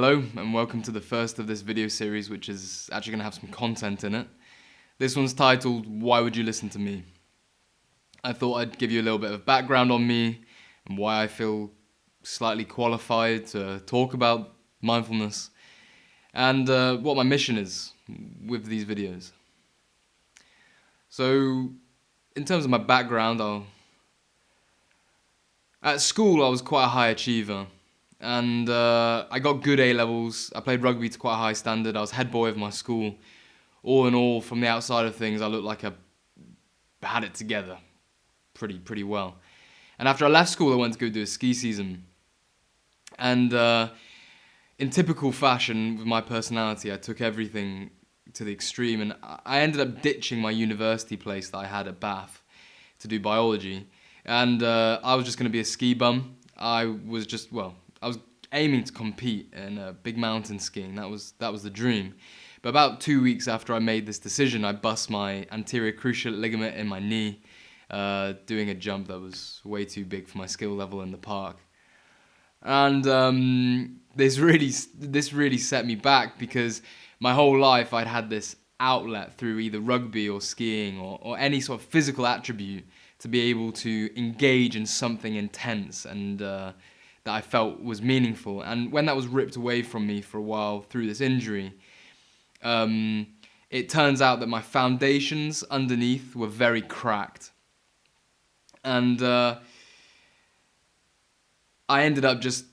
Hello and welcome to the first of this video series, which is actually going to have some content in it. This one's titled, Why Would You Listen to Me? I thought I'd give you a little bit of background on me and why I feel slightly qualified to talk about mindfulness and what my mission is with these videos. So, in terms of my background, at school I was quite a high achiever. And I got good A-levels. I played rugby to quite a high standard. I was head boy of my school. All in all, from the outside of things, I looked like I had it together pretty well. And after I left school, I went to go do a ski season. And in typical fashion, with my personality, I took everything to the extreme. And I ended up ditching my university place that I had at Bath to do biology. And I was just going to be a ski bum. I was aiming to compete in big mountain skiing. That was the dream. But about 2 weeks after I made this decision, I bust my anterior cruciate ligament in my knee, doing a jump that was way too big for my skill level in the park. And this really set me back, because my whole life I'd had this outlet through either rugby or skiing or any sort of physical attribute to be able to engage in something intense and that I felt was meaningful. And when that was ripped away from me for a while through this injury, it turns out that my foundations underneath were very cracked. And I ended up just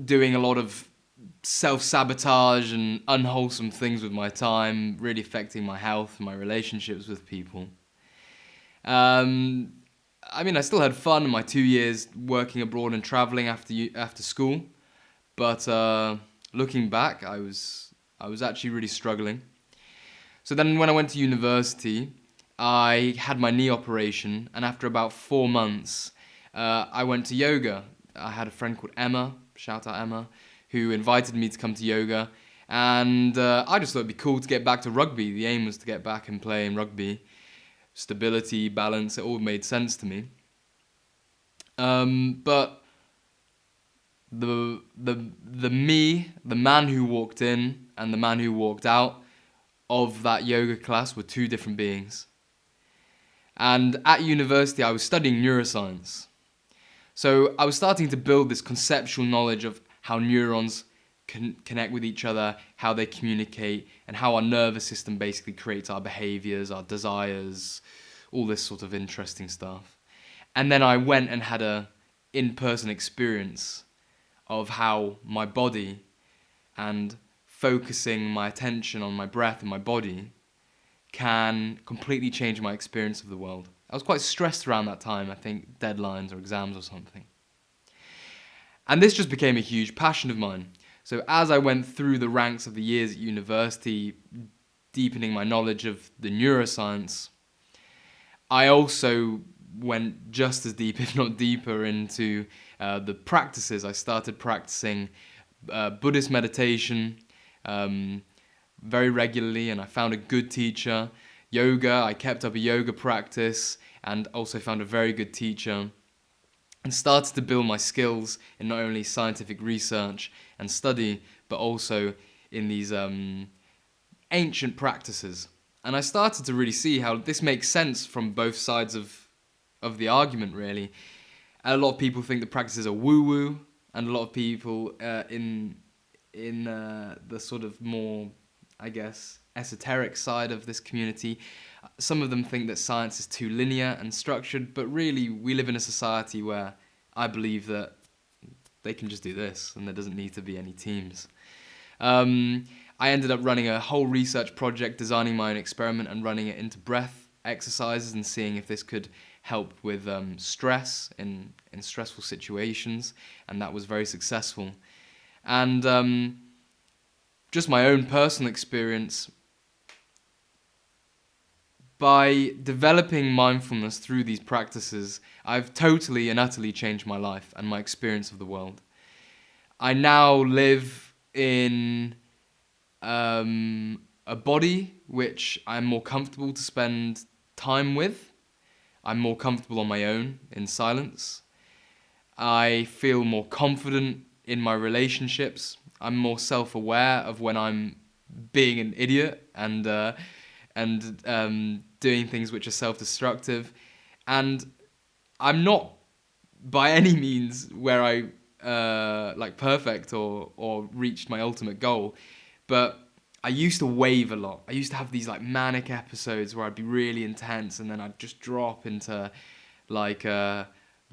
doing a lot of self-sabotage and unwholesome things with my time, really affecting my health and my relationships with people. I still had fun in my 2 years working abroad and traveling after school, but looking back, I was actually really struggling. So then when I went to university, I had my knee operation, and after about 4 months, I went to yoga. I had a friend called Emma, shout out Emma, who invited me to come to yoga, and I just thought it'd be cool to get back to rugby. The aim was to get back and play in rugby. Stability, balance, it all made sense to me. But the man who walked in and the man who walked out of that yoga class were two different beings. And at university, I was studying neuroscience. So I was starting to build this conceptual knowledge of how neurons connect with each other, how they communicate, and how our nervous system basically creates our behaviors, our desires, all this sort of interesting stuff. And then I went and had a in-person experience of how my body and focusing my attention on my breath and my body can completely change my experience of the world. I was quite stressed around that time, I think deadlines or exams or something. And this just became a huge passion of mine. So as I went through the ranks of the years at university, deepening my knowledge of the neuroscience, I also went just as deep, if not deeper, into the practices. I started practicing Buddhist meditation very regularly, and I found a good teacher. Yoga, I kept up a yoga practice and also found a very good teacher, and started to build my skills in not only scientific research and study, but also in these ancient practices. And I started to really see how this makes sense from both sides of the argument, really. A lot of people think the practices are woo-woo, and a lot of people in the sort of more, I guess, esoteric side of this community, some of them think that science is too linear and structured, but really we live in a society where I believe that they can just do this and there doesn't need to be any teams. I ended up running a whole research project, designing my own experiment and running it into breath exercises and seeing if this could help with stress in stressful situations, and that was very successful. And just my own personal experience, by developing mindfulness through these practices, I've totally and utterly changed my life and my experience of the world. I now live in a body which I'm more comfortable to spend time with. I'm more comfortable on my own, in silence. I feel more confident in my relationships. I'm more self-aware of when I'm being an idiot and doing things which are self-destructive. And I'm not by any means where I like perfect or reached my ultimate goal, but I used to wave a lot. I used to have these like manic episodes where I'd be really intense and then I'd just drop into like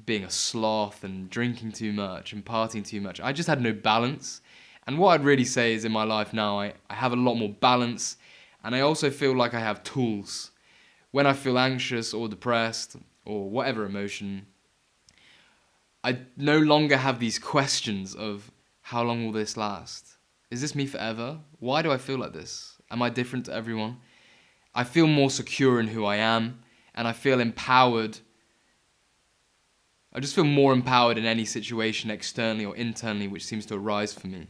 being a sloth and drinking too much and partying too much. I just had no balance. And what I'd really say is in my life now, I have a lot more balance, and I also feel like I have tools. When I feel anxious or depressed or whatever emotion, I no longer have these questions of how long will this last? Is this me forever? Why do I feel like this? Am I different to everyone? I feel more secure in who I am, and I feel empowered. I just feel more empowered in any situation externally or internally which seems to arise for me.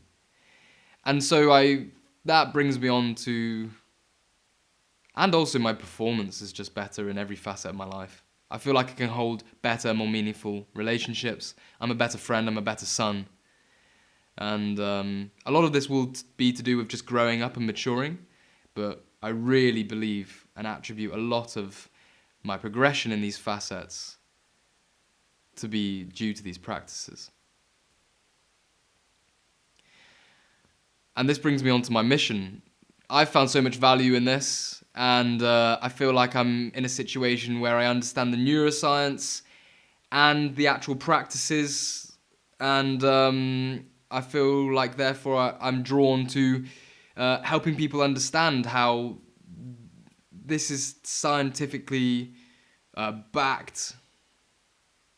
And so that brings me on to, and also my performance is just better in every facet of my life. I feel like I can hold better, more meaningful relationships. I'm a better friend, I'm a better son. And a lot of this will be to do with just growing up and maturing, but I really believe and attribute a lot of my progression in these facets to be due to these practices. And this brings me on to my mission. I've found so much value in this, and I feel like I'm in a situation where I understand the neuroscience and the actual practices, and I feel like therefore I'm drawn to helping people understand how this is scientifically backed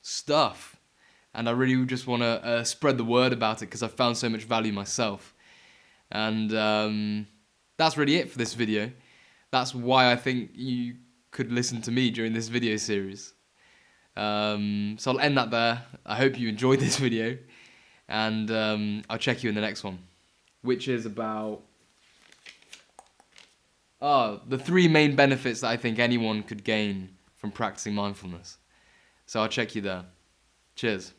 stuff. And I really just want to spread the word about it because I've found so much value myself. And that's really it for this video. That's why I think you could listen to me during this video series. So I'll end that there. I hope you enjoyed this video, and I'll check you in the next one, which is about the 3 main benefits that I think anyone could gain from practicing mindfulness. So I'll check you there. Cheers.